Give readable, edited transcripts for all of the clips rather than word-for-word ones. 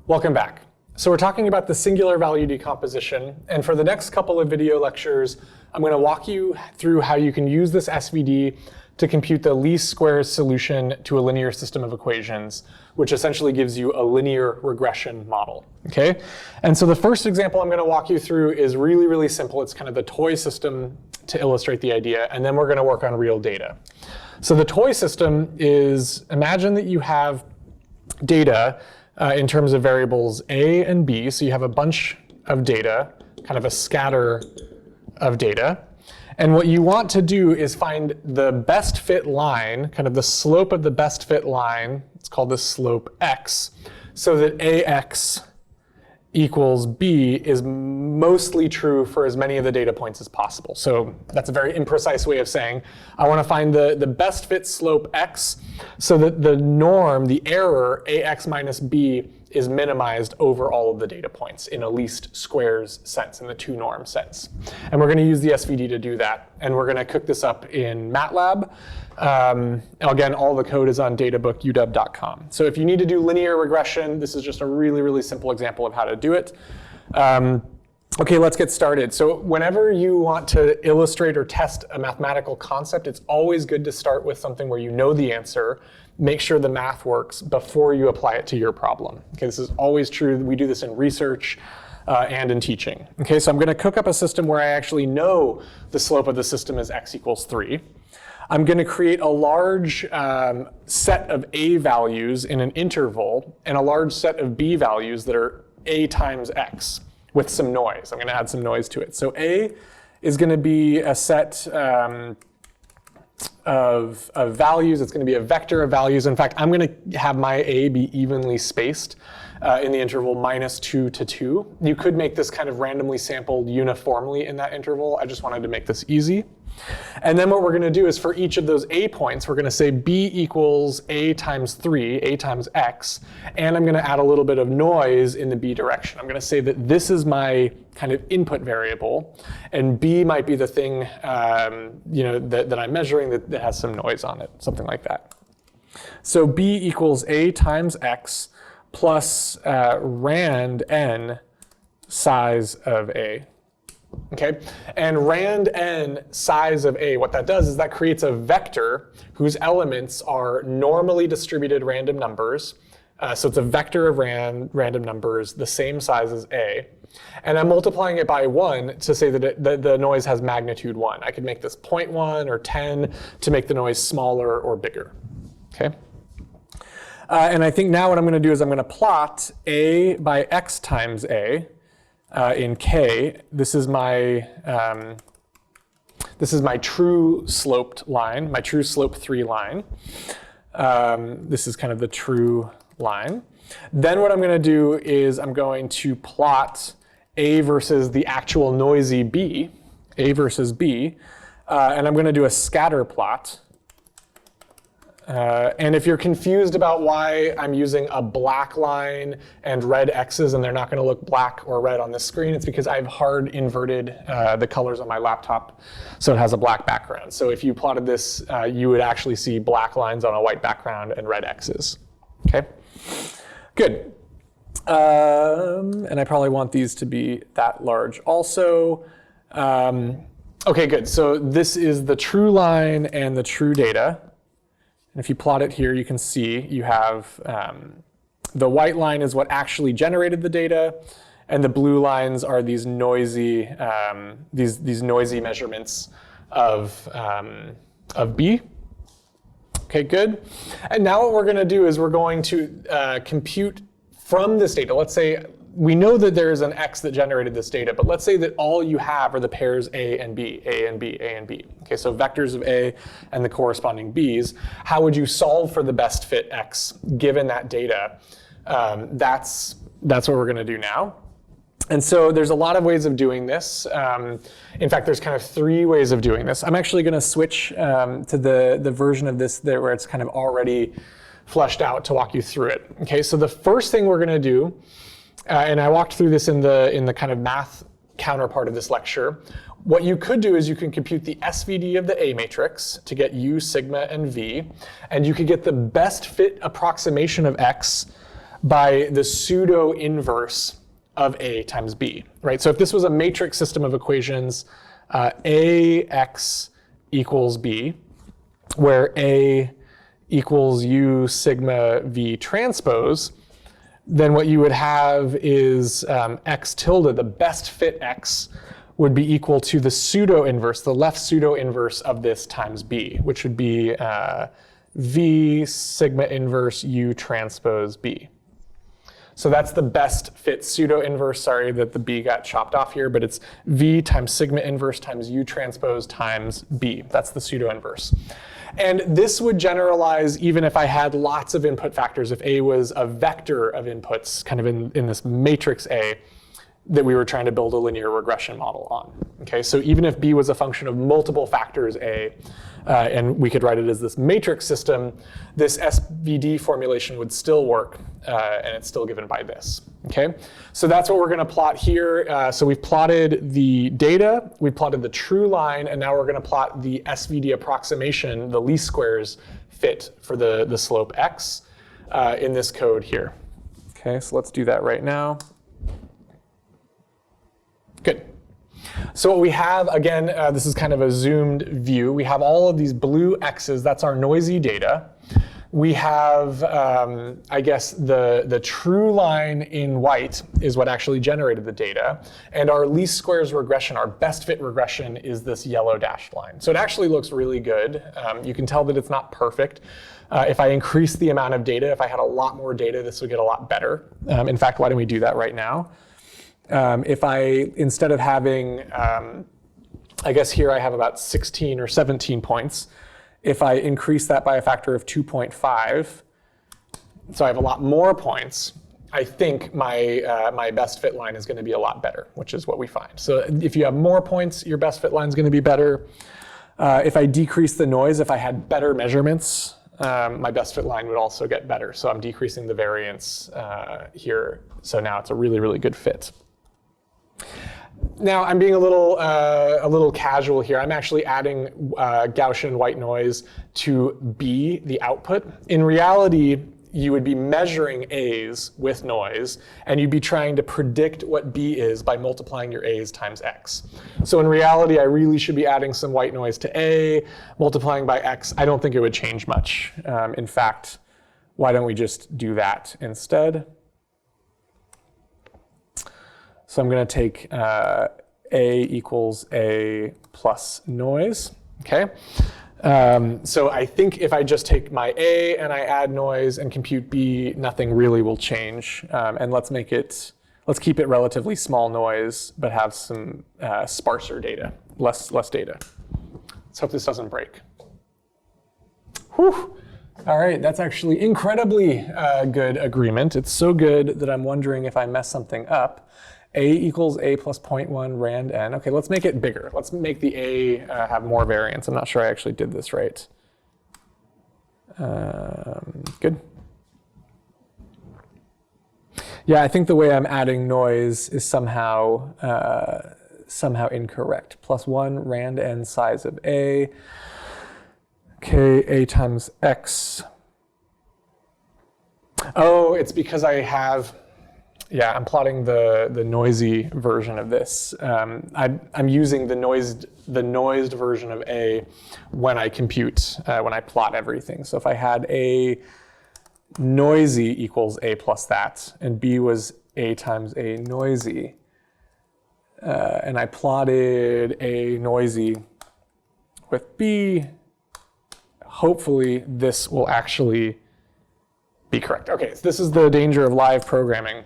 Welcome back. So we're talking about the singular value decomposition, and for the next couple of video lectures, I'm going to walk you through how you can use this SVD to compute the least squares solution to a linear system of equations, which essentially gives you a linear regression model. Okay? And so the first example I'm going to walk you through is really, really simple. It's kind of the toy system to illustrate the idea, and then we're going to work on real data. So the toy system is, imagine that you have data in terms of variables A and B. So you have a bunch of data, kind of a scatter of data. And what you want to do is find the best fit line, kind of the slope of the best fit line. It's called the slope x, so that AX equals B is mostly true for as many of the data points as possible. So that's a very imprecise way of saying I want to find the best fit slope x so that the norm, the error, AX minus B, is minimized over all of the data points in a least squares sense, in the two norm sense. And we're going to use the SVD to do that. And we're going to cook this up in Matlab. Again, all the code is on databookuw.com. So if you need to do linear regression, this is just a really, really simple example of how to do it. Okay, let's get started. So whenever you want to illustrate or test a mathematical concept, it's always good to start with something where you know the answer. Make sure the math works before you apply it to your problem. Okay, this is always true. We do this in research and in teaching. Okay, so I'm going to cook up a system where I actually know the slope of the system is x equals 3. I'm going to create a large set of A values in an interval and a large set of B values that are A times x with some noise. I'm going to add some noise to it. So A is going to be a set of values. It's going to be a vector of values. In fact, I'm going to have my A be evenly spaced in the interval -2 to 2. You could make this kind of randomly sampled uniformly in that interval. I just wanted to make this easy. And then what we're going to do is for each of those A points, we're going to say B equals A times 3, A times x, and I'm going to add a little bit of noise in the B direction. I'm going to say that this is my kind of input variable, and B might be the thing that I'm measuring that has some noise on it, something like that. So B equals A times x plus rand n size of A. Okay, and rand n size of A, what that does is that creates a vector whose elements are normally distributed random numbers. So it's a vector of random numbers, the same size as A. And I'm multiplying it by 1 to say that the noise has magnitude 1. I could make this 0.1 or 10 to make the noise smaller or bigger. Okay. And I think now what I'm going to do is I'm going to plot A by x times A. In K, this is my true sloped line, my true slope 3 line. This is kind of the true line. Then what I'm going to do is I'm going to plot A versus the actual noisy B, A versus B, and I'm going to do a scatter plot. And if you're confused about why I'm using a black line and red x's and they're not going to look black or red on this screen, it's because I've hard inverted the colors on my laptop so it has a black background. So if you plotted this, you would actually see black lines on a white background and red x's. Okay, good. And I probably want these to be that large also. Okay, good. So this is the true line and the true data. And if you plot it here, you can see you have the white line is what actually generated the data, and the blue lines are these noisy these noisy measurements of B. Okay, good. And now what we're going to do is we're going to compute from this data. Let's say we know that there is an x that generated this data, but let's say that all you have are the pairs A and B, A and B, A and B. Okay, so vectors of A and the corresponding B's. How would you solve for the best fit x given that data? That's what we're going to do now. And so there's a lot of ways of doing this. In fact, there's kind of 3 ways of doing this. I'm actually going to switch to the version of this where it's kind of already fleshed out to walk you through it. Okay, so the first thing we're going to do, and I walked through this in the kind of math counterpart of this lecture. What you could do is you can compute the SVD of the A matrix to get U, sigma, and V, and you could get the best fit approximation of X by the pseudo inverse of A times B, right? So if this was a matrix system of equations, AX equals B, where A equals U sigma V transpose, then what you would have is X tilde, the best fit X, would be equal to the pseudo inverse, the left pseudo inverse of this times B, which would be V sigma inverse U transpose B. So that's the best fit pseudo inverse. Sorry that the B got chopped off here, but it's V times sigma inverse times U transpose times B. That's the pseudo inverse. And this would generalize even if I had lots of input factors, if A was a vector of inputs, kind of in this matrix A, that we were trying to build a linear regression model on. Okay, so even if B was a function of multiple factors A, and we could write it as this matrix system, this SVD formulation would still work, and it's still given by this. Okay, so that's what we're going to plot here. So we've plotted the data, we plotted the true line, and now we're going to plot the SVD approximation, the least squares fit for the slope x in this code here. Okay, so let's do that right now. Good. So what we have, again, this is kind of a zoomed view. We have all of these blue x's. That's our noisy data. We have, I guess, the true line in white is what actually generated the data. And our least squares regression, our best fit regression, is this yellow dashed line. So it actually looks really good. You can tell that it's not perfect. If I increase the amount of data, if I had a lot more data, this would get a lot better. In fact, why don't we do that right now? If I, instead of having, I guess here I have about 16 or 17 points. If I increase that by a factor of 2.5, so I have a lot more points, I think my best fit line is going to be a lot better, which is what we find. So if you have more points, your best fit line is going to be better. If I decrease the noise, if I had better measurements, my best fit line would also get better. So I'm decreasing the variance here. So now it's a really, really good fit. Now I'm being a little casual here. I'm actually adding Gaussian white noise to B, the output. In reality, you would be measuring A's with noise, and you'd be trying to predict what B is by multiplying your A's times X. So in reality, I really should be adding some white noise to A, multiplying by X. I don't think it would change much. In fact, why don't we just do that instead? So I'm going to take A equals A plus noise. Okay. So I think if I just take my A and I add noise and compute B, nothing really will change. And let's keep it relatively small noise, but have some sparser data, less data. Let's hope this doesn't break. Whew. All right, that's actually incredibly good agreement. It's so good that I'm wondering if I mess something up. A equals A plus 0.1 rand n. Okay, let's make it bigger. Let's make the A have more variance. I'm not sure I actually did this right. Good. Yeah, I think the way I'm adding noise is somehow incorrect. Plus 1 rand n size of A. Okay, A times X. Oh, it's because I have. Yeah, I'm plotting the noisy version of this. I'm using the noised version of A when I compute, when I plot everything. So if I had A noisy equals A plus that, and B was A times A noisy, and I plotted A noisy with B, hopefully this will actually be correct. Okay, so this is the danger of live programming,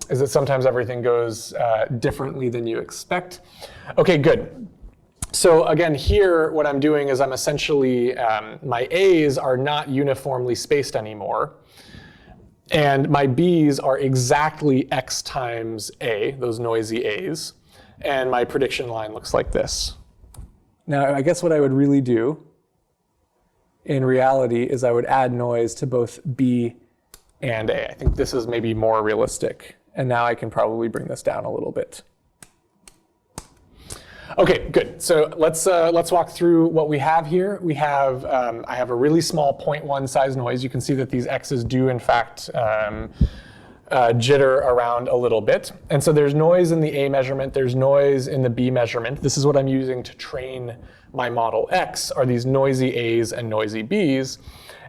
is that sometimes everything goes differently than you expect. Okay, good. So again, here what I'm doing is I'm essentially, my A's are not uniformly spaced anymore. And my B's are exactly X times A, those noisy A's. And my prediction line looks like this. Now, I guess what I would really do in reality is I would add noise to both B and A. I think this is maybe more realistic. And now I can probably bring this down a little bit. Okay, good. So let's walk through what we have here. We have I have a really small 0.1 size noise. You can see that these x's do in fact jitter around a little bit. And so there's noise in the A measurement, there's noise in the B measurement. This is what I'm using to train my model X, are these noisy A's and noisy B's.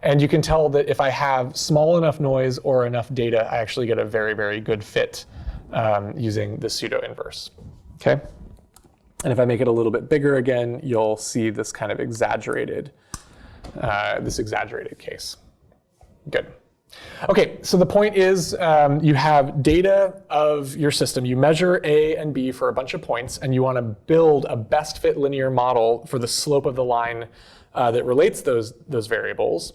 And you can tell that if I have small enough noise or enough data, I actually get a very, very good fit using the pseudo inverse. Okay? And if I make it a little bit bigger again, you'll see this kind of exaggerated, case. Good. Okay, so the point is you have data of your system. You measure A and B for a bunch of points, and you want to build a best fit linear model for the slope of the line that relates those variables.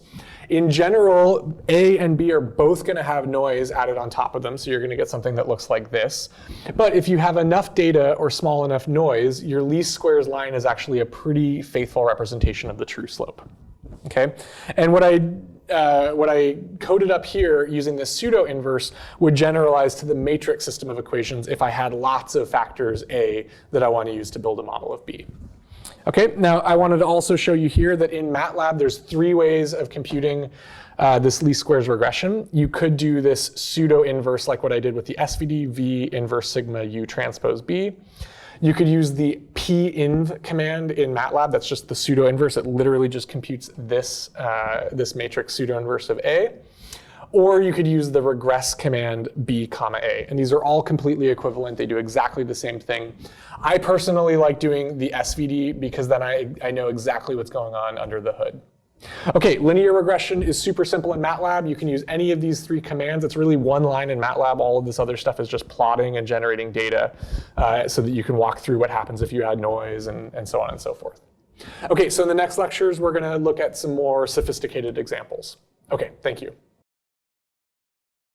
In general, A and B are both going to have noise added on top of them, so you're going to get something that looks like this. But if you have enough data or small enough noise, your least squares line is actually a pretty faithful representation of the true slope. Okay, and what I coded up here using this pseudo inverse would generalize to the matrix system of equations if I had lots of factors A that I want to use to build a model of B. Okay, now I wanted to also show you here that in Matlab there's 3 ways of computing this least squares regression. You could do this pseudo inverse like what I did with the SVD V inverse sigma U transpose B. You could use the pinv command in Matlab. That's just the pseudo inverse. It literally just computes this, this matrix pseudo inverse of A. Or you could use the regress command B comma A. And these are all completely equivalent. They do exactly the same thing. I personally like doing the SVD because then I know exactly what's going on under the hood. Okay, linear regression is super simple in Matlab. You can use any of these 3 commands. It's really one line in Matlab. All of this other stuff is just plotting and generating data so that you can walk through what happens if you add noise and so on and so forth. Okay, so in the next lectures, we're going to look at some more sophisticated examples. Okay, thank you.